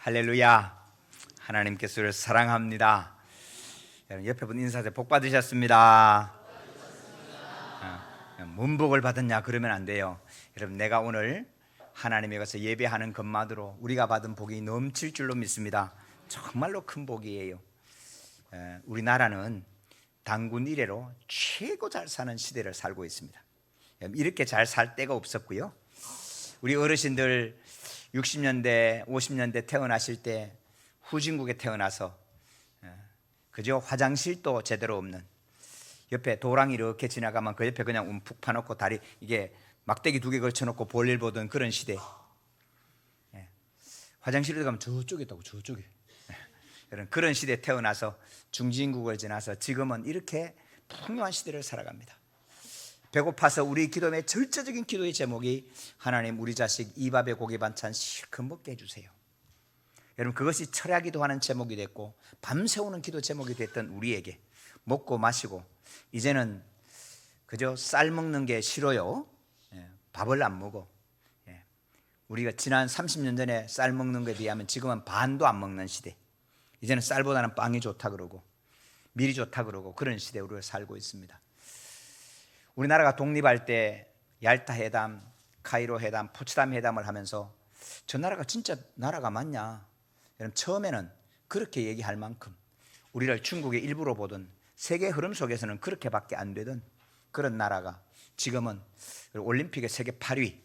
할렐루야. 하나님께서 우리를 사랑합니다. 여러분 옆에 분 인사하세요. 복 받으셨습니다. 문복을 받았냐 그러면 안 돼요. 여러분 내가 오늘 하나님에 가서 예배하는 것만으로 우리가 받은 복이 넘칠 줄로 믿습니다. 정말로 큰 복이에요. 우리나라는 단군 이래로 최고 잘 사는 시대를 살고 있습니다. 이렇게 잘 살 때가 없었고요. 우리 어르신들 60년대 50년대 태어나실 때 후진국에 태어나서 그저 화장실도 제대로 없는, 옆에 도랑이 이렇게 지나가면 그 옆에 그냥 움푹 파놓고 다리 이게 막대기 2개 걸쳐놓고 볼일 보던 그런 시대. 화장실에 가면 저쪽에 있다고, 저쪽에. 그런 시대에 태어나서 중진국을 지나서 지금은 이렇게 풍요한 시대를 살아갑니다. 배고파서 우리 기도의 절대적인 기도의 제목이 하나님 우리 자식 이 밥에 고기 반찬 실컷 먹게 해주세요. 여러분 그것이 철야 기도하는 제목이 됐고 밤새우는 기도 제목이 됐던 우리에게 먹고 마시고 이제는 그저 쌀 먹는 게 싫어요. 밥을 안 먹어. 우리가 지난 30년 전에 쌀 먹는 것에 비하면 지금은 반도 안 먹는 시대. 이제는 쌀보다는 빵이 좋다 그러고 밀이 좋다 그러고 그런 시대에 우리가 살고 있습니다. 우리나라가 독립할 때 얄타 회담, 카이로 회담, 포츠담 회담을 하면서 저 나라가 진짜 나라가 맞냐? 여러분 처음에는 그렇게 얘기할 만큼 우리를 중국의 일부로 보던 세계 흐름 속에서는 그렇게밖에 안 되던 그런 나라가 지금은 올림픽의 세계 8위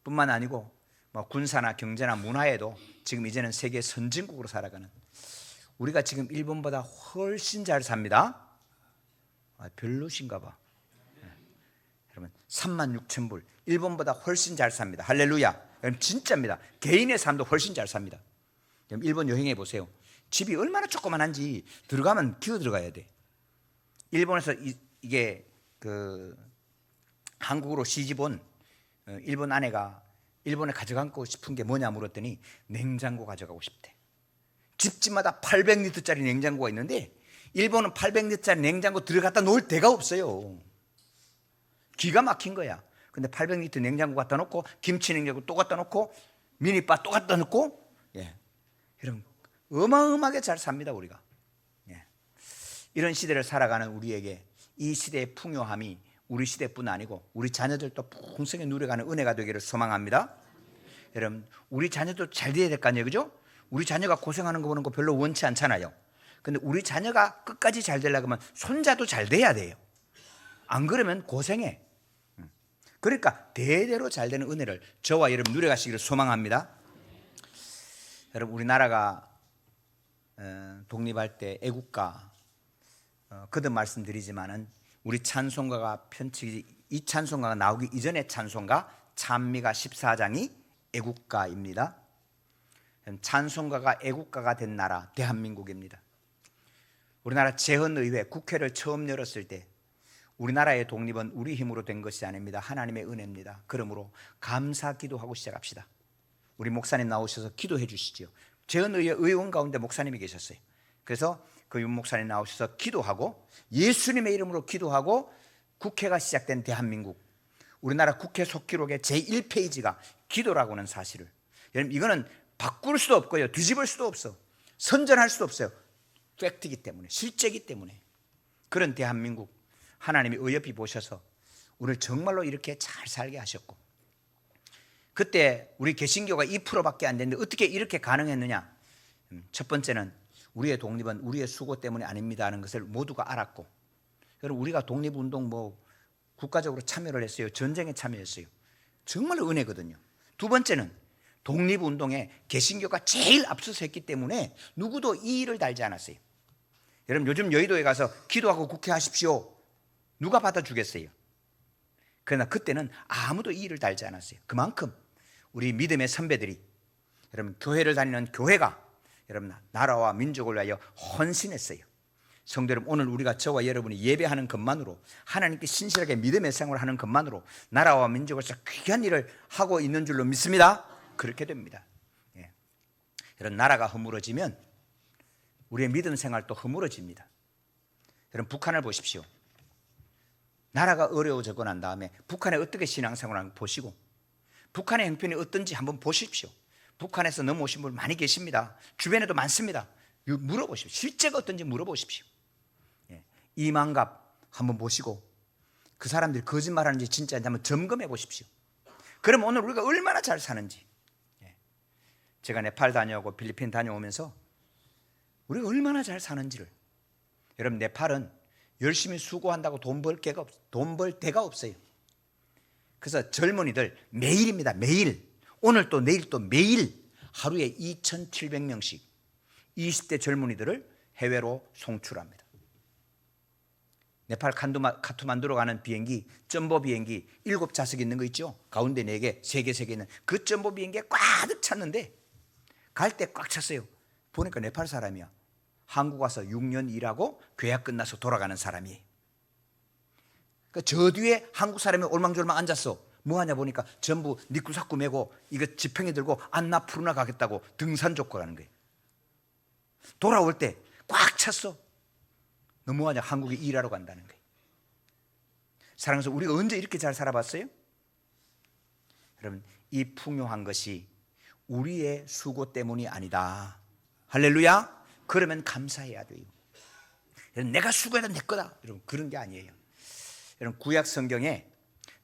뿐만 아니고 뭐 군사나 경제나 문화에도 지금 이제는 세계 선진국으로 살아가는, 우리가 지금 일본보다 훨씬 잘 삽니다. 별로신가 봐. 여러분 36,000불 일본보다 훨씬 잘 삽니다. 할렐루야. 여러분 진짜입니다. 개인의 삶도 훨씬 잘 삽니다. 여러분 일본 여행해 보세요. 집이 얼마나 조그만한지 들어가면 기어 들어가야 돼. 일본에서 이게 한국으로 시집 온 일본 아내가 일본에 가져가고 싶은 게 뭐냐 물었더니 냉장고 가져가고 싶대. 집집마다 800리터짜리 냉장고가 있는데 일본은 800리터짜리 냉장고 들어갔다 놓을 데가 없어요. 기가 막힌 거야. 근데 800리터 냉장고 갖다 놓고 김치 냉장고 또 갖다 놓고 미니바 또 갖다 놓고 이런 어마어마하게 잘 삽니다 우리가. 이런 시대를 살아가는 우리에게 이 시대의 풍요함이 우리 시대뿐 아니고 우리 자녀들도 풍성히 누려가는 은혜가 되기를 소망합니다. 여러분 우리 자녀도 잘 돼야 될 거 아니에요, 그죠? 우리 자녀가 고생하는 거 보는 거 별로 원치 않잖아요. 근데 우리 자녀가 끝까지 잘 되려고 하면 손자도 잘 돼야 돼요. 안 그러면 고생해. 그러니까 대대로 잘 되는 은혜를 저와 여러분 누려가시기를 소망합니다. 여러분 우리나라가 독립할 때 애국가 거듭 말씀드리지만은 우리 찬송가가 이 찬송가가 나오기 이전의 찬송가 찬미가 14장이 애국가입니다. 찬송가가 애국가가 된 나라 대한민국입니다. 우리나라 재헌의회 국회를 처음 열었을 때 우리나라의 독립은 우리 힘으로 된 것이 아닙니다. 하나님의 은혜입니다. 그러므로 감사 기도하고 시작합시다. 우리 목사님 나오셔서 기도해 주시지요. 재헌의회 의원 가운데 목사님이 계셨어요. 그래서 그 윤 목사님 나오셔서 기도하고 예수님의 이름으로 기도하고 국회가 시작된 대한민국, 우리나라 국회 속기록의 제1페이지가 기도라고 하는 사실을, 여러분 이거는 바꿀 수도 없고요 뒤집을 수도 없어, 선전할 수도 없어요. 팩트이기 때문에, 실제이기 때문에. 그런 대한민국 하나님이 어여삐 보셔서 우리를 정말로 이렇게 잘 살게 하셨고, 그때 우리 개신교가 2%밖에 안 됐는데 어떻게 이렇게 가능했느냐? 첫 번째는 우리의 독립은 우리의 수고 때문이 아닙니다 하는 것을 모두가 알았고, 여러분 우리가 독립운동 국가적으로 참여를 했어요. 전쟁에 참여했어요. 정말로 은혜거든요. 두 번째는 독립운동에 개신교가 제일 앞서서 했기 때문에 누구도 이의를 달지 않았어요. 여러분 요즘 여의도에 가서 기도하고 국회하십시오. 누가 받아주겠어요? 그러나 그때는 아무도 이의를 달지 않았어요. 그만큼 우리 믿음의 선배들이, 여러분 교회를 다니는 교회가 여러분 나라와 민족을 위하여 헌신했어요. 성도 여러분 오늘 우리가 저와 여러분이 예배하는 것만으로, 하나님께 신실하게 믿음의 생활을 하는 것만으로 나라와 민족을 위해서 귀한 일을 하고 있는 줄로 믿습니다. 그렇게 됩니다. 여러분 나라가 허물어지면 우리의 믿음 생활도 허물어집니다. 여러분 북한을 보십시오. 나라가 어려워지고 난 다음에 북한에 어떻게 신앙생활을 하는지 보시고 북한의 형편이 어떤지 한번 보십시오. 북한에서 넘어오신 분 많이 계십니다. 주변에도 많습니다. 물어보십시오. 실제가 어떤지 물어보십시오. 이만갑 한번 보시고 그 사람들이 거짓말하는지 진짜인지 한번 점검해 보십시오. 그럼 오늘 우리가 얼마나 잘 사는지. 제가 네팔 다녀오고 필리핀 다녀오면서 우리가 얼마나 잘 사는지를. 여러분, 네팔은 열심히 수고한다고 돈 벌 데가 없어요. 그래서 젊은이들 매일입니다. 매일. 오늘 또 내일 또 매일 하루에 2,700명씩 20대 젊은이들을 해외로 송출합니다. 네팔 카트만두로 가는 비행기, 점보 비행기 7좌석 있는 거 있죠? 가운데 4개, 3개 있는 그 점보 비행기에 꽉 찼는데 갈 때 꽉 찼어요. 보니까 네팔 사람이야. 한국 와서 6년 일하고 계약 끝나서 돌아가는 사람이에요. 그러니까 저 뒤에 한국 사람이 올망졸망 앉았어. 뭐 하냐 보니까 전부 니꾸사꾸 메고 이거 지팡이 들고 안나 푸르나 가겠다고 등산 족고 가는 거예요. 돌아올 때 꽉 찼어. 너 뭐하냐? 한국에 일하러 간다는 거예요. 사랑해서 우리가 언제 이렇게 잘 살아봤어요? 여러분, 이 풍요한 것이 우리의 수고 때문이 아니다. 할렐루야. 그러면 감사해야 돼요. 여러분, 내가 수고해도 내 거다. 여러분, 그런 게 아니에요. 여러분, 구약 성경에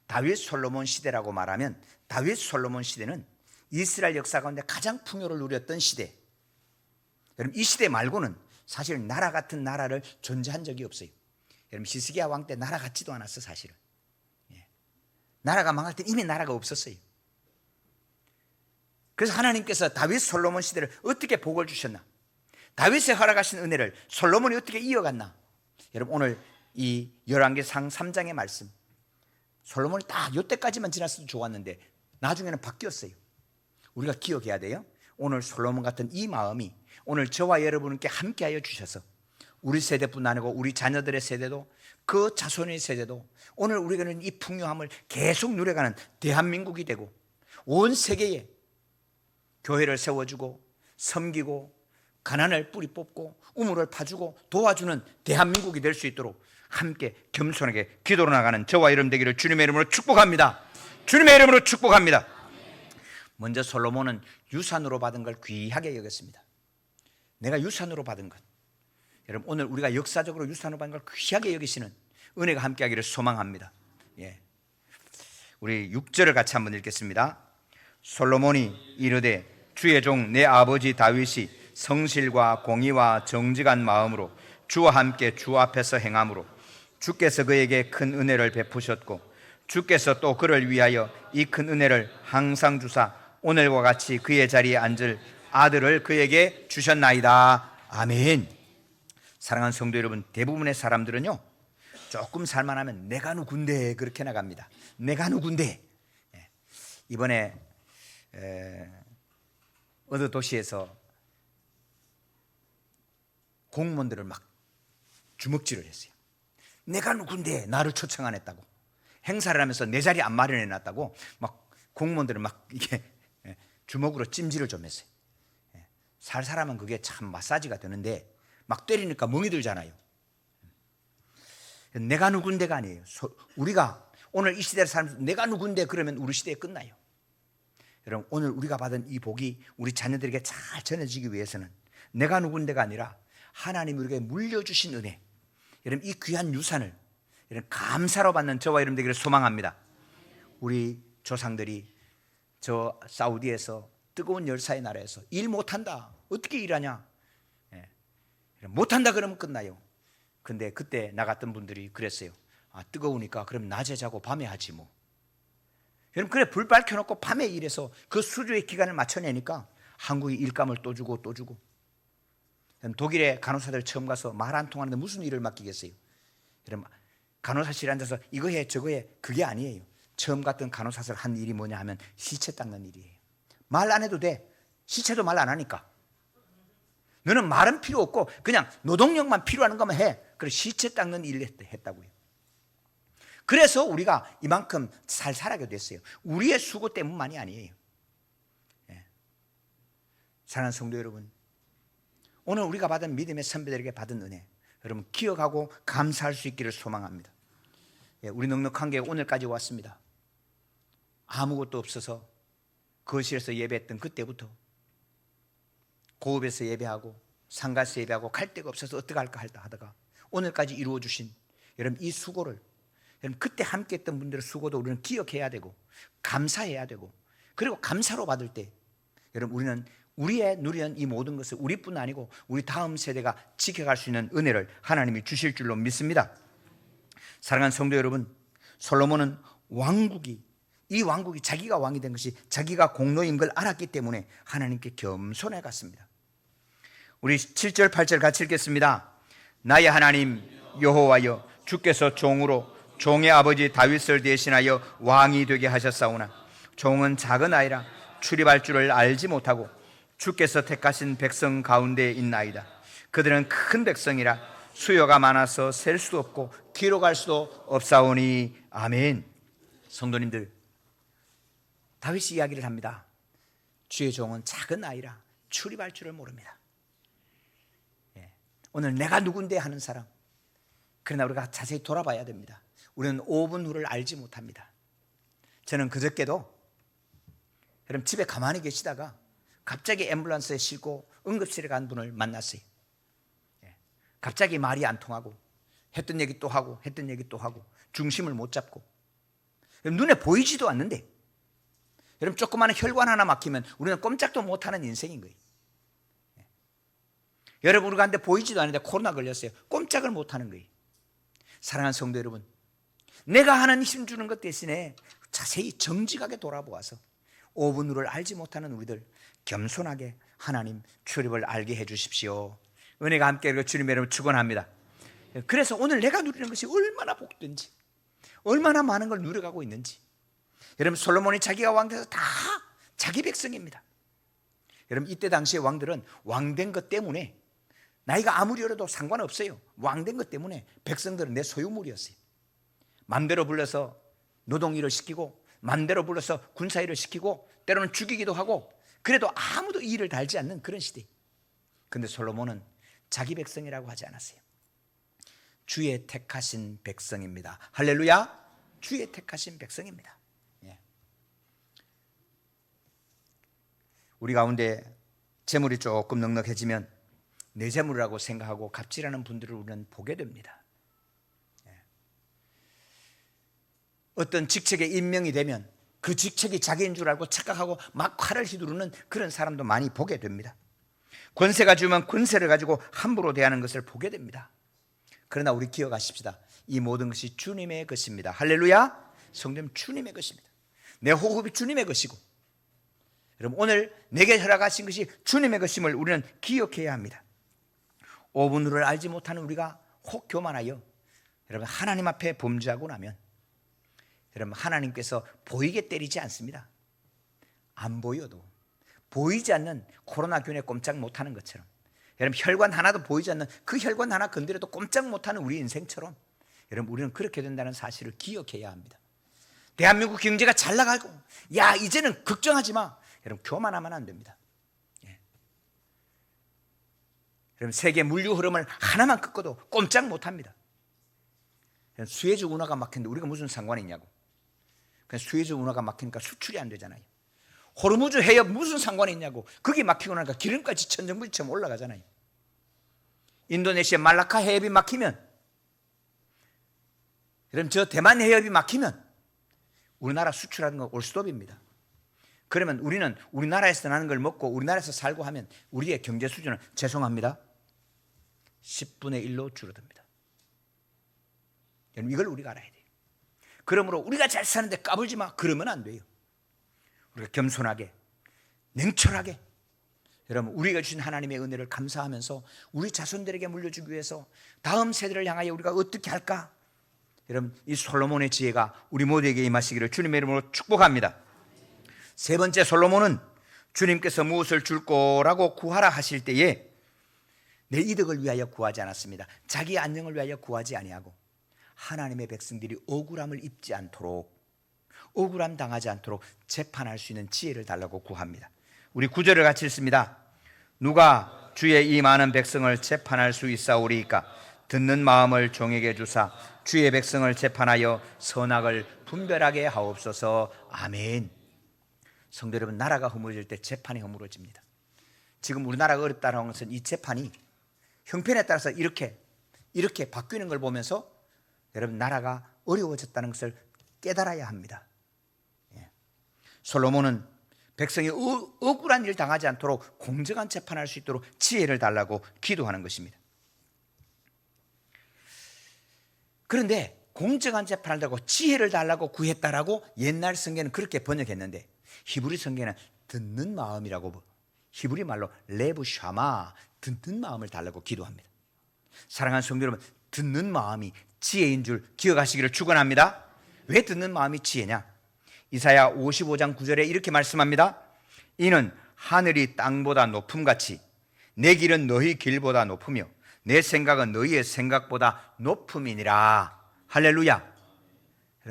다윗 솔로몬 시대라고 말하면 다윗 솔로몬 시대는 이스라엘 역사 가운데 가장 풍요를 누렸던 시대. 여러분, 이 시대 말고는 사실 나라 같은 나라를 존재한 적이 없어요. 여러분, 히스기야 왕 때 나라 같지도 않았어. 사실은 나라가 망할 때 이미 나라가 없었어요. 그래서 하나님께서 다윗 솔로몬 시대를 어떻게 복을 주셨나? 다윗의 허락하신 은혜를 솔로몬이 어떻게 이어갔나? 여러분, 오늘 이 열왕기상 3장의 말씀, 솔로몬이 딱 이때까지만 지났어도 좋았는데 나중에는 바뀌었어요. 우리가 기억해야 돼요. 오늘 솔로몬 같은 이 마음이 오늘 저와 여러분께 함께하여 주셔서 우리 세대뿐 아니고 우리 자녀들의 세대도 그 자손의 세대도 오늘 우리가는 이 풍요함을 계속 누려가는 대한민국이 되고 온 세계에 교회를 세워주고 섬기고 가난을 뿌리 뽑고 우물을 파주고 도와주는 대한민국이 될 수 있도록 함께 겸손하게 기도로 나가는 저와 여러분 되기를 주님의 이름으로 축복합니다. 주님의 이름으로 축복합니다. 먼저 솔로몬은 유산으로 받은 걸 귀하게 여겼습니다. 내가 유산으로 받은 것, 여러분 오늘 우리가 역사적으로 유산으로 받은 걸 귀하게 여기시는 은혜가 함께하기를 소망합니다. 우리 6절을 같이 한번 읽겠습니다. 솔로몬이 이르되 주의 종 내 아버지 다윗이 성실과 공의와 정직한 마음으로 주와 함께 주 앞에서 행함으로 주께서 그에게 큰 은혜를 베푸셨고 주께서 또 그를 위하여 이 큰 은혜를 항상 주사 오늘과 같이 그의 자리에 앉을 아들을 그에게 주셨나이다. 아멘. 사랑하는 성도 여러분, 대부분의 사람들은요 조금 살만하면 내가 누군데 그렇게 나갑니다. 내가 누군데. 이번에 어느 도시에서 공무원들을 막 주먹질을 했어요. 내가 누군데 나를 초청 안 했다고, 행사를 하면서 내 자리 안 마련해 놨다고 막 공무원들을 막 이게 주먹으로 찜질을 좀 했어요. 살 사람은 그게 참 마사지가 되는데 막 때리니까 멍이 들잖아요. 내가 누군데가 아니에요. 우리가 오늘 이 시대를 살면서 내가 누군데 그러면 우리 시대에 끝나요. 여러분, 오늘 우리가 받은 이 복이 우리 자녀들에게 잘 전해지기 위해서는 내가 누군데가 아니라 하나님이 우리에게 물려주신 은혜, 여러분 이 귀한 유산을 여러분 감사로 받는 저와 여러분 되기를 소망합니다. 우리 조상들이 저 사우디에서 뜨거운 열사의 나라에서 일 못한다, 어떻게 일하냐, 못한다 그러면 끝나요. 근데 그때 나갔던 분들이 그랬어요. 뜨거우니까 그럼 낮에 자고 밤에 하지 뭐. 여러분, 그래 불 밝혀놓고 밤에 일해서 그 수주의 기간을 맞춰내니까 한국이 일감을 또 주고 또 주고. 독일의 간호사들 처음 가서 말 안 통하는데 무슨 일을 맡기겠어요? 여러분, 간호사실에 앉아서 이거 해 저거 해 그게 아니에요. 처음 갔던 간호사들 한 일이 뭐냐 하면 시체 닦는 일이에요. 말 안 해도 돼. 시체도 말 안 하니까. 너는 말은 필요 없고 그냥 노동력만 필요한 것만 해. 그래 시체 닦는 일을 했다고요. 그래서 우리가 이만큼 잘 살아게 됐어요. 우리의 수고 때문만이 아니에요. 사랑하는 성도 여러분, 오늘 우리가 받은 믿음의 선배들에게 받은 은혜 여러분 기억하고 감사할 수 있기를 소망합니다. 우리 넉넉한 게 오늘까지 왔습니다. 아무것도 없어서 거실에서 예배했던 그때부터 고읍에서 예배하고 상가에서 예배하고 갈 데가 없어서 어떡할까 하다가 오늘까지 이루어 주신 여러분 이 수고를, 여러분 그때 함께 했던 분들의 수고도 우리는 기억해야 되고 감사해야 되고, 그리고 감사로 받을 때 여러분 우리는 우리의 누리는 이 모든 것을 우리뿐 아니고 우리 다음 세대가 지켜갈 수 있는 은혜를 하나님이 주실 줄로 믿습니다. 사랑하는 성도 여러분, 솔로몬은 이 왕국이 자기가 왕이 된 것이 자기가 공로인 걸 알았기 때문에 하나님께 겸손해 갔습니다. 우리 7절 8절 같이 읽겠습니다. 나의 하나님 여호와여, 주께서 종으로 종의 아버지 다윗을 대신하여 왕이 되게 하셨사오나 종은 작은 아이라 출입할 줄을 알지 못하고 주께서 택하신 백성 가운데 있나이다. 그들은 큰 백성이라 수요가 많아서 셀 수도 없고 기록할 수도 없사오니. 아멘. 성도님들, 다윗이 이야기를 합니다. 주의 종은 작은 아이라 출입할 줄을 모릅니다. 오늘 내가 누군데 하는 사람, 그러나 우리가 자세히 돌아봐야 됩니다. 우리는 5분 후를 알지 못합니다. 저는 그저께도 여러분 집에 가만히 계시다가 갑자기 앰뷸런스에 싣고 응급실에 간 분을 만났어요. 갑자기 말이 안 통하고 했던 얘기 또 하고 했던 얘기 또 하고 중심을 못 잡고, 눈에 보이지도 않는데 여러분 조그마한 혈관 하나 막히면 우리는 꼼짝도 못하는 인생인 거예요. 여러분 우리가 한데 보이지도 않는데 코로나 걸렸어요. 꼼짝을 못하는 거예요. 사랑하는 성도 여러분, 내가 하는 힘 주는 것 대신에 자세히 정직하게 돌아보아서 5분 후를 알지 못하는 우리들 겸손하게 하나님 출입을 알게 해 주십시오. 은혜가 함께 주님의 이름으로 축원합니다. 그래서 오늘 내가 누리는 것이 얼마나 복된지, 얼마나 많은 걸 누려가고 있는지. 여러분 솔로몬이 자기가 왕 돼서 다 자기 백성입니다. 여러분 이때 당시의 왕들은 왕된 것 때문에 나이가 아무리 어려도 상관없어요. 왕된 것 때문에 백성들은 내 소유물이었어요. 맘대로 불러서 노동일을 시키고 맘대로 불러서 군사일을 시키고 때로는 죽이기도 하고, 그래도 아무도 이의를 달지 않는 그런 시대. 그런데 솔로몬은 자기 백성이라고 하지 않았어요. 주의 택하신 백성입니다. 할렐루야. 주의 택하신 백성입니다. 우리 가운데 재물이 조금 넉넉해지면 내 재물이라고 생각하고 갑질하는 분들을 우리는 보게 됩니다. 어떤 직책에 임명이 되면 그 직책이 자기인 줄 알고 착각하고 막 칼을 휘두르는 그런 사람도 많이 보게 됩니다. 권세가 주면 권세를 가지고 함부로 대하는 것을 보게 됩니다. 그러나 우리 기억하십시다. 이 모든 것이 주님의 것입니다. 할렐루야. 성도님, 주님의 것입니다. 내 호흡이 주님의 것이고, 여러분 오늘 내게 허락하신 것이 주님의 것임을 우리는 기억해야 합니다. 5분 후를 알지 못하는 우리가 혹 교만하여 여러분 하나님 앞에 범죄하고 나면 여러분 하나님께서 보이게 때리지 않습니다. 안 보여도 보이지 않는 코로나균에 꼼짝 못하는 것처럼, 여러분 혈관 하나도 보이지 않는 그 혈관 하나 건드려도 꼼짝 못하는 우리 인생처럼 여러분 우리는 그렇게 된다는 사실을 기억해야 합니다. 대한민국 경제가 잘 나가고 야 이제는 걱정하지 마, 여러분 교만하면 안 됩니다. 여러분 세계 물류 흐름을 하나만 꺾어도 꼼짝 못합니다. 수에즈 운하가 막혔는데 우리가 무슨 상관이 있냐고. 수에즈 운하가 막히니까 수출이 안 되잖아요. 호르무즈 해협 무슨 상관이 있냐고. 거기 막히고 나니까 기름까지 천정부지처럼 올라가잖아요. 인도네시아 말라카 해협이 막히면, 여러분 저 대만 해협이 막히면 우리나라 수출하는 거 올스톱입니다. 그러면 우리는 우리나라에서 나는 걸 먹고 우리나라에서 살고 하면 우리의 경제 수준은 죄송합니다 10분의 1로 줄어듭니다. 여러분 이걸 우리가 알아야 돼요. 그러므로 우리가 잘 사는데 까불지 마, 그러면 안 돼요. 우리가 겸손하게 냉철하게 여러분 우리가 주신 하나님의 은혜를 감사하면서 우리 자손들에게 물려주기 위해서 다음 세대를 향하여 우리가 어떻게 할까? 여러분 이 솔로몬의 지혜가 우리 모두에게 임하시기를 주님의 이름으로 축복합니다. 세 번째, 솔로몬은 주님께서 무엇을 줄 거라고 구하라 하실 때에 내 이득을 위하여 구하지 않았습니다. 자기 안녕을 위하여 구하지 아니하고 하나님의 백성들이 억울함을 입지 않도록, 억울함 당하지 않도록 재판할 수 있는 지혜를 달라고 구합니다. 우리 9절을 같이 읽습니다. 누가 주의 이 많은 백성을 재판할 수 있사오리이까? 듣는 마음을 종에게 주사 주의 백성을 재판하여 선악을 분별하게 하옵소서. 아멘. 성도 여러분, 나라가 허물어질 때 재판이 허물어집니다. 지금 우리나라가 어렵다는 것은 이 재판이 형편에 따라서 이렇게 바뀌는 걸 보면서 여러분 나라가 어려워졌다는 것을 깨달아야 합니다. 솔로몬은 백성이 억울한 일 당하지 않도록 공정한 재판할 수 있도록 지혜를 달라고 기도하는 것입니다. 그런데 공정한 재판을 하고 지혜를 달라고 구했다라고 옛날 성경은 그렇게 번역했는데 히브리 성경은 듣는 마음이라고, 히브리 말로 레브 샤마, 듣는 마음을 달라고 기도합니다. 사랑하는 성도 여러분, 듣는 마음이 지혜인 줄 기억하시기를 축원합니다. 왜 듣는 마음이 지혜냐? 이사야 55장 9절에 이렇게 말씀합니다. 이는 하늘이 땅보다 높음같이 내 길은 너희 길보다 높으며 내 생각은 너희의 생각보다 높음이니라. 할렐루야.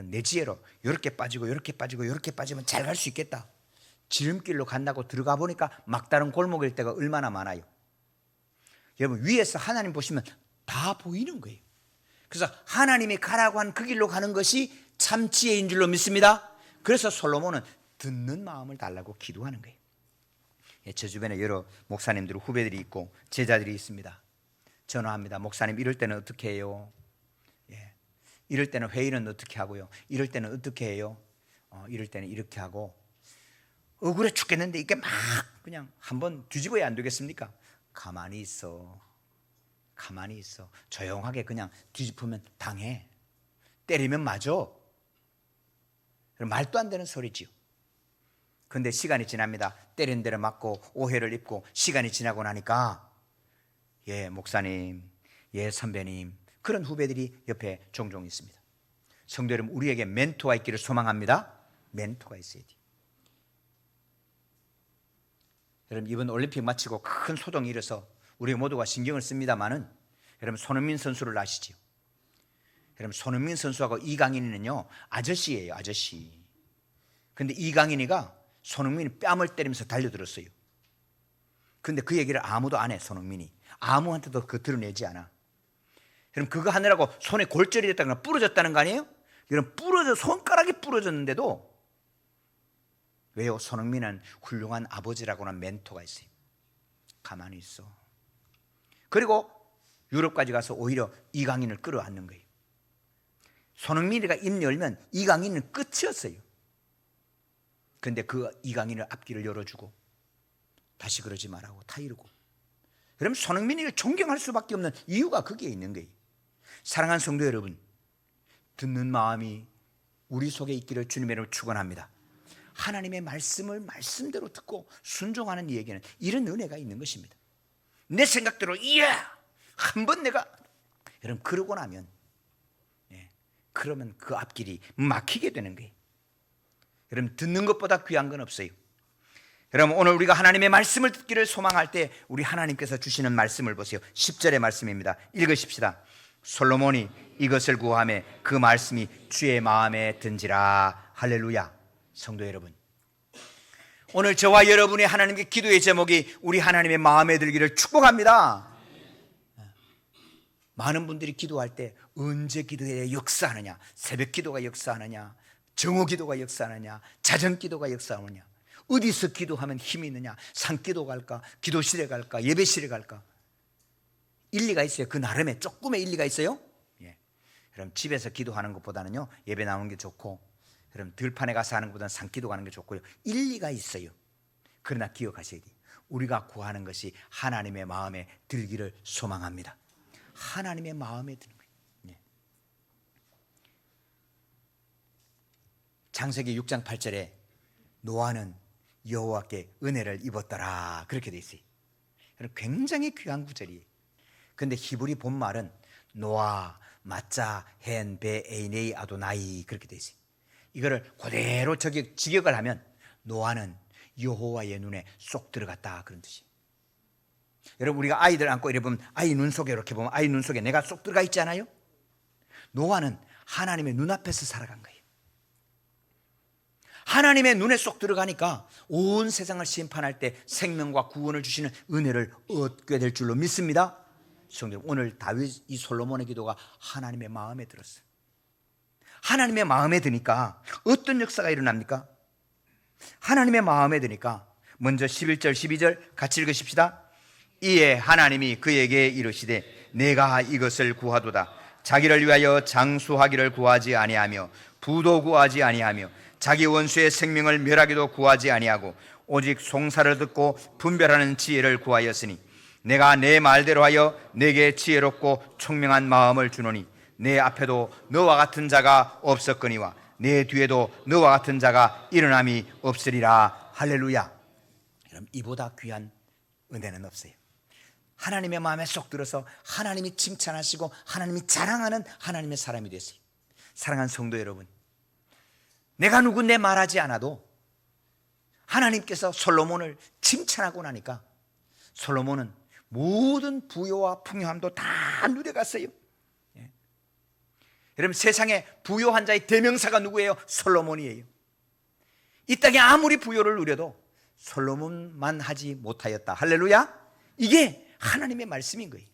내 지혜로 이렇게 빠지고 이렇게 빠지고 이렇게 빠지면 잘 갈 수 있겠다. 지름길로 간다고 들어가 보니까 막다른 골목일 때가 얼마나 많아요. 여러분 위에서 하나님 보시면 다 보이는 거예요. 그래서 하나님이 가라고 한 그 길로 가는 것이 참 지혜인 줄로 믿습니다. 그래서 솔로몬은 듣는 마음을 달라고 기도하는 거예요. 제 주변에 여러 목사님들, 후배들이 있고 제자들이 있습니다. 전화합니다. 목사님 이럴 때는 어떻게 해요? 이럴 때는 회의는 어떻게 하고요? 이럴 때는 어떻게 해요? 이럴 때는 이렇게 하고. 억울해 죽겠는데 이게 막 그냥 한번 뒤집어야 안 되겠습니까? 가만히 있어. 가만히 있어. 조용하게 그냥 뒤집으면 당해. 때리면 맞아. 말도 안 되는 소리지요. 그런데 시간이 지납니다. 때리는 대로 맞고 오해를 입고 시간이 지나고 나니까 목사님, 선배님, 그런 후배들이 옆에 종종 있습니다. 성도 여러분, 우리에게 멘토가 있기를 소망합니다. 멘토가 있어야 돼요. 여러분 이번 올림픽 마치고 큰 소동이 일어서 우리 모두가 신경을 씁니다만은 여러분 손흥민 선수를 아시죠? 여러분 손흥민 선수하고 이강인이는요 아저씨예요, 아저씨. 근데 이강인이가 손흥민이 뺨을 때리면서 달려들었어요. 근데 그 얘기를 아무도 안 해. 손흥민이 아무한테도 그 드러내지 않아. 여러분 그거 하느라고 손에 골절이 됐다거나 부러졌다는 거 아니에요? 여러분 손가락이 부러졌는데도 왜요? 손흥민은 훌륭한 아버지라고는 멘토가 있어요. 가만히 있어. 그리고 유럽까지 가서 오히려 이강인을 끌어안는 거예요. 손흥민이가 입 열면 이강인은 끝이었어요. 그런데 그 이강인을 앞길을 열어주고 다시 그러지 말라고 다 이러고. 그럼 손흥민이를 존경할 수밖에 없는 이유가 거기에 있는 거예요. 사랑하는 성도 여러분, 듣는 마음이 우리 속에 있기를 주님의 이름으로 축원합니다. 하나님의 말씀을 말씀대로 듣고 순종하는 이에게는 이런 은혜가 있는 것입니다. 내 생각대로 한번 내가 여러분 그러고 나면 그러면 그 앞길이 막히게 되는 거예요. 여러분 듣는 것보다 귀한 건 없어요. 여러분 오늘 우리가 하나님의 말씀을 듣기를 소망할 때 우리 하나님께서 주시는 말씀을 보세요. 10절의 말씀입니다. 읽으십시다. 솔로몬이 이것을 구하며 그 말씀이 주의 마음에 든지라. 할렐루야. 성도 여러분, 오늘 저와 여러분의 하나님께 기도의 제목이 우리 하나님의 마음에 들기를 축복합니다. 많은 분들이 기도할 때 언제 기도에 역사하느냐, 새벽 기도가 역사하느냐, 정오 기도가 역사하느냐, 자정 기도가 역사하느냐, 어디서 기도하면 힘이 있느냐, 산기도 갈까, 기도실에 갈까, 예배실에 갈까. 일리가 있어요. 그 나름의 조금의 일리가 있어요. 그럼 집에서 기도하는 것보다는요 예배 나오는 게 좋고, 그럼 들판에 가서 하는 것보다는 산기도 가는 게 좋고요. 일리가 있어요. 그러나 기억하셔야 돼요. 우리가 구하는 것이 하나님의 마음에 들기를 소망합니다. 하나님의 마음에 드는 거예요. 창세기 6장 8절에 노아는 여호와께 은혜를 입었더라 그렇게 돼 있어요. 굉장히 귀한 구절이에요. 그런데 히브리 본말은 노아 마짜 헨 베 에이네이 아도나이 그렇게 돼 있어요. 이거를 그대로 직역을 하면 노아는 여호와의 눈에 쏙 들어갔다 그런 뜻이에요. 여러분 우리가 아이들 안고 이래 보면 아이 눈 속에 이렇게 보면 아이 눈 속에 내가 쏙 들어가 있지 않아요? 노아는 하나님의 눈앞에서 살아간 거예요. 하나님의 눈에 쏙 들어가니까 온 세상을 심판할 때 생명과 구원을 주시는 은혜를 얻게 될 줄로 믿습니다. 성도 여러분, 오늘 다윗 이 솔로몬의 기도가 하나님의 마음에 들었어요. 하나님의 마음에 드니까 어떤 역사가 일어납니까? 하나님의 마음에 드니까 먼저 11절 12절 같이 읽으십시다. 이에 하나님이 그에게 이르시되 내가 이것을 구하도다. 자기를 위하여 장수하기를 구하지 아니하며 부도 구하지 아니하며 자기 원수의 생명을 멸하기도 구하지 아니하고 오직 송사를 듣고 분별하는 지혜를 구하였으니 내가 내 말대로 하여 내게 지혜롭고 총명한 마음을 주노니 내 앞에도 너와 같은 자가 없었거니와 내 뒤에도 너와 같은 자가 일어남이 없으리라. 할렐루야. 여러분, 이보다 귀한 은혜는 없어요. 하나님의 마음에 쏙 들어서 하나님이 칭찬하시고 하나님이 자랑하는 하나님의 사람이 됐어요. 사랑하는 성도 여러분, 내가 누군데 말하지 않아도 하나님께서 솔로몬을 칭찬하고 나니까 솔로몬은 모든 부요와 풍요함도 다 누려갔어요. 예. 여러분, 세상에 부요한 자의 대명사가 누구예요? 솔로몬이에요. 이 땅에 아무리 부요를 누려도 솔로몬만 하지 못하였다. 할렐루야. 이게 하나님의 말씀인 거예요.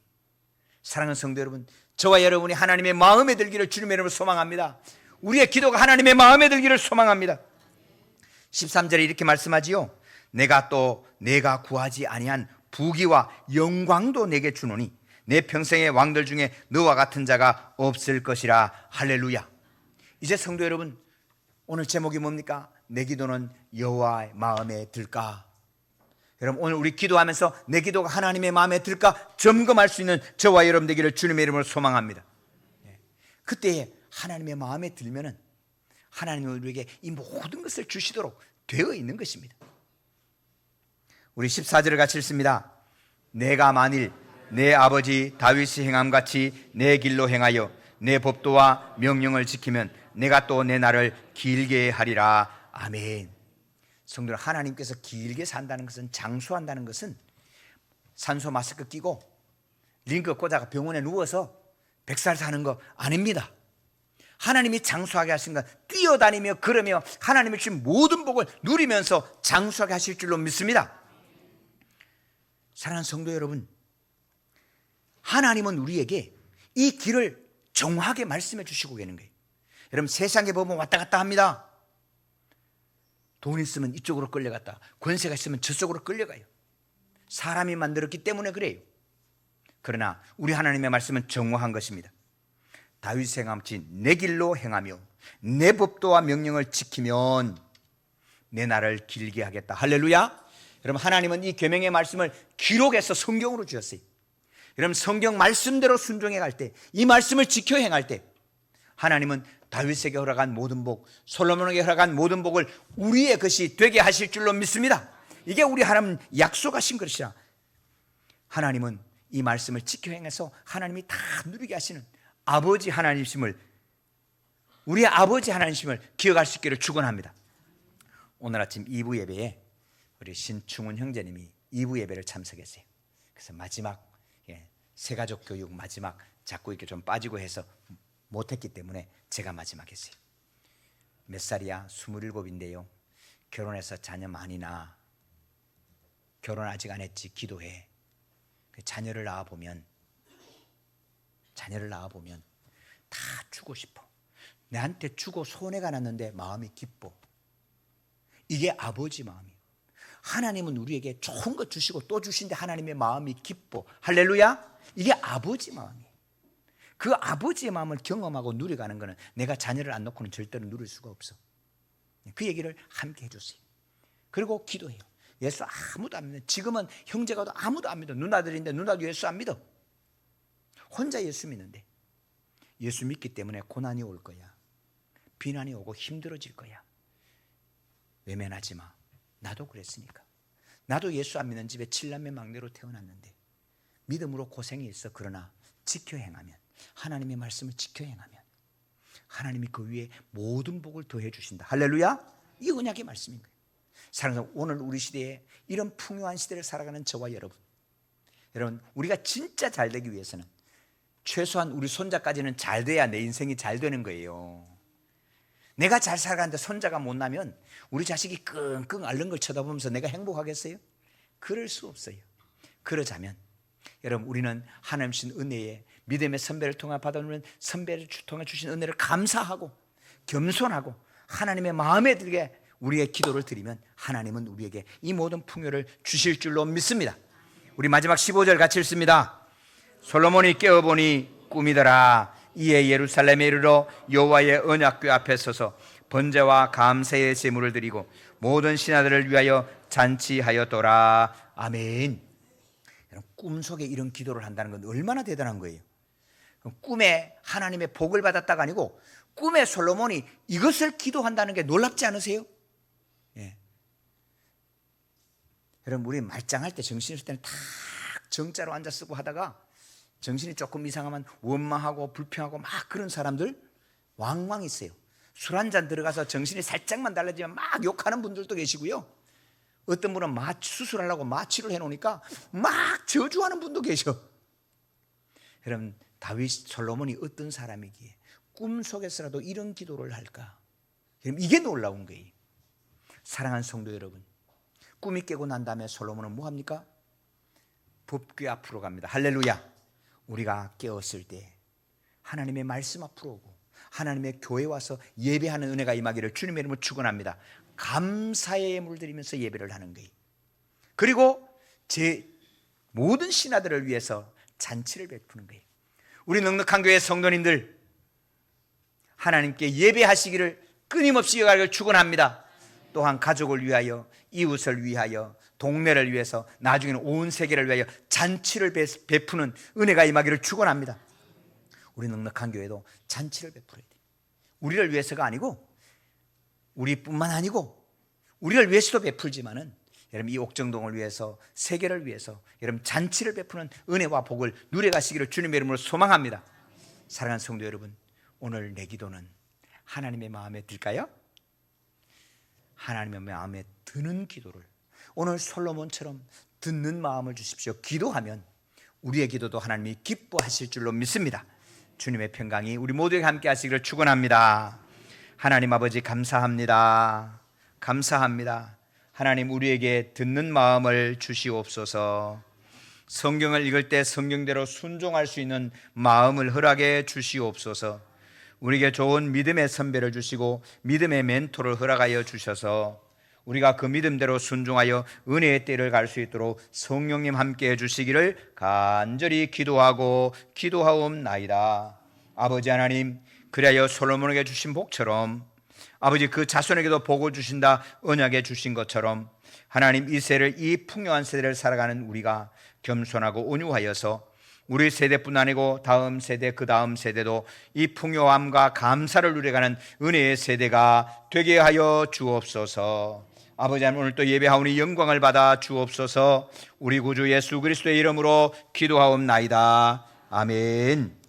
사랑하는 성도 여러분, 저와 여러분이 하나님의 마음에 들기를 주님의 이름으로 소망합니다. 우리의 기도가 하나님의 마음에 들기를 소망합니다. 13절에 이렇게 말씀하지요. 내가 구하지 아니한 부귀와 영광도 내게 주노니 내 평생의 왕들 중에 너와 같은 자가 없을 것이라. 할렐루야. 이제 성도 여러분, 오늘 제목이 뭡니까? 내 기도는 여호와의 마음에 들까? 여러분, 오늘 우리 기도하면서 내 기도가 하나님의 마음에 들까 점검할 수 있는 저와 여러분 되기를 주님의 이름으로 소망합니다. 그때 하나님의 마음에 들면은 하나님은 우리에게 이 모든 것을 주시도록 되어 있는 것입니다. 우리 14절을 같이 읽습니다. 내가 만일 내 아버지 다윗이 행함같이 내 길로 행하여 내 법도와 명령을 지키면 내가 또 내 날을 길게 하리라. 아멘. 성도들, 하나님께서 길게 산다는 것은, 장수한다는 것은 산소 마스크 끼고 링크 꽂아가 병원에 누워서 100살 사는 거 아닙니다. 하나님이 장수하게 하신 건 뛰어다니며 걸으며 하나님이 주신 모든 복을 누리면서 장수하게 하실 줄로 믿습니다. 사랑하는 성도 여러분, 하나님은 우리에게 이 길을 정확하게 말씀해 주시고 계는 거예요. 여러분, 세상에 보면 왔다 갔다 합니다. 돈 있으면 이쪽으로 끌려갔다, 권세가 있으면 저쪽으로 끌려가요. 사람이 만들었기 때문에 그래요. 그러나 우리 하나님의 말씀은 정확한 것입니다. 다윗이 행함같이 내 길로 행하며 내 법도와 명령을 지키면 내 날을 길게 하겠다. 할렐루야. 여러분, 하나님은 이 계명의 말씀을 기록해서 성경으로 주셨어요. 여러분, 성경 말씀대로 순종해 갈 때, 이 말씀을 지켜 행할 때 하나님은 다윗에게 허락한 모든 복, 솔로몬에게 허락한 모든 복을 우리의 것이 되게 하실 줄로 믿습니다. 이게 우리 하나님 약속하신 것이라. 하나님은 이 말씀을 지켜 행해서 하나님이 다 누리게 하시는 아버지 하나님심을, 우리의 아버지 하나님심을 기억할 수 있기를 축원합니다. 오늘 아침 2부 예배에 우리 신충훈 형제님이 2부 예배를 참석했어요. 그래서 마지막 새가족 교육 마지막 자꾸 이렇게 좀 빠지고 해서 못했기 때문에 제가 마지막 했어요. 몇 살이야? 27인데요 결혼해서 자녀 많이 낳아. 결혼 아직 안 했지? 기도해. 자녀를 낳아보면 다 주고 싶어. 내한테 주고 손해가 났는데 마음이 기뻐. 이게 아버지 마음이에요. 하나님은 우리에게 좋은 것 주시고 또 주신데 하나님의 마음이 기뻐. 할렐루야. 이게 아버지 마음이에요. 그 아버지의 마음을 경험하고 누려가는 것은 내가 자녀를 안 놓고는 절대로 누릴 수가 없어. 그 얘기를 함께 해줬어요. 그리고 기도해요. 예수 아무도 안 믿어. 지금은 형제가 아무도 안 믿어. 누나들인데 누나도 예수 안 믿어. 혼자 예수 믿는데, 예수 믿기 때문에 고난이 올 거야. 비난이 오고 힘들어질 거야. 외면하지 마. 나도 그랬으니까. 나도 예수 안 믿는 집에 7남매 막내로 태어났는데 믿음으로 고생이 있어. 그러나 지켜 행하면, 하나님의 말씀을 지켜 행하면 하나님이 그 위에 모든 복을 더해 주신다. 할렐루야. 이 언약의 말씀인 거예요. 사랑하는, 오늘 우리 시대에 이런 풍요한 시대를 살아가는 저와 여러분, 우리가 진짜 잘 되기 위해서는 최소한 우리 손자까지는 잘 돼야 내 인생이 잘 되는 거예요. 내가 잘 살아가는데 손자가 못 나면 우리 자식이 끙끙 앓는 걸 쳐다보면서 내가 행복하겠어요? 그럴 수 없어요. 그러자면 여러분, 우리는 하나님 주신 은혜에 믿음의 선배를 통해 받아오는 선배를 통해 주신 은혜를 감사하고 겸손하고 하나님의 마음에 들게 우리의 기도를 드리면 하나님은 우리에게 이 모든 풍요를 주실 줄로 믿습니다. 우리 마지막 15절 같이 읽습니다. 솔로몬이 깨어보니 꿈이더라. 이에 예루살렘에 이르러 여호와의 언약궤 앞에 서서 번제와 감사의 제물을 드리고 모든 신하들을 위하여 잔치하였더라. 아멘. 꿈속에 이런 기도를 한다는 건 얼마나 대단한 거예요. 꿈에 하나님의 복을 받았다가 아니고 꿈에 솔로몬이 이것을 기도한다는 게 놀랍지 않으세요? 예. 여러분, 우리 말짱할 때, 정신이 있을 때는 탁 정자로 앉아 쓰고 하다가 정신이 조금 이상하면 원망하고 불평하고 막 그런 사람들 왕왕 있어요. 술 한잔 들어가서 정신이 살짝만 달라지면 막 욕하는 분들도 계시고요. 어떤 분은 수술하려고 마취를 해놓으니까 막 저주하는 분도 계셔. 여러분, 다윗 솔로몬이 어떤 사람이기에 꿈속에서라도 이런 기도를 할까? 여러분, 이게 놀라운 거예요. 사랑하는 성도 여러분, 꿈이 깨고 난 다음에 솔로몬은 뭐 합니까? 법궤 앞으로 갑니다. 할렐루야. 우리가 깨었을 때 하나님의 말씀 앞으로 오고 하나님의 교회에 와서 예배하는 은혜가 임하기를 주님의 이름으로 축원합니다. 감사의 예물을 드리면서 예배를 하는 거예요. 그리고 제 모든 신하들을 위해서 잔치를 베푸는 거예요. 우리 넉넉한 교회 성도님들, 하나님께 예배하시기를 끊임없이 여가기를 축원합니다. 또한 가족을 위하여, 이웃을 위하여, 동네를 위해서, 나중에는 온 세계를 위하여 잔치를 베푸는 은혜가 임하기를 축원합니다. 우리 넉넉한 교회도 잔치를 베풀어야 돼요. 우리를 위해서가 아니고, 우리뿐만 아니고 우리를 위해서도 베풀지만은 여러분, 이 옥정동을 위해서, 세계를 위해서 여러분 잔치를 베푸는 은혜와 복을 누려가시기를 주님의 이름으로 소망합니다. 사랑하는 성도 여러분, 오늘 내 기도는 하나님의 마음에 들까요? 하나님의 마음에 드는 기도를 오늘 솔로몬처럼 듣는 마음을 주십시오. 기도하면 우리의 기도도 하나님이 기뻐하실 줄로 믿습니다. 주님의 평강이 우리 모두에게 함께 하시기를 축원합니다. 하나님 아버지, 감사합니다. 감사합니다. 하나님, 우리에게 듣는 마음을 주시옵소서. 성경을 읽을 때 성경대로 순종할 수 있는 마음을 허락해 주시옵소서. 우리에게 좋은 믿음의 선배를 주시고 믿음의 멘토를 허락하여 주셔서 우리가 그 믿음대로 순종하여 은혜의 때를 갈 수 있도록 성령님 함께해 주시기를 간절히 기도하고 기도하옵나이다. 아버지 하나님, 그리하여 솔로몬에게 주신 복처럼 아버지 그 자손에게도 복을 주신다 언약에 주신 것처럼 하나님, 이 세를, 이 풍요한 세대를 살아가는 우리가 겸손하고 온유하여서 우리 세대뿐 아니고 다음 세대, 그 다음 세대도 이 풍요함과 감사를 누려가는 은혜의 세대가 되게 하여 주옵소서. 아버지 하나님, 오늘 또 예배하오니 영광을 받아 주옵소서. 우리 구주 예수 그리스도의 이름으로 기도하옵나이다. 아멘.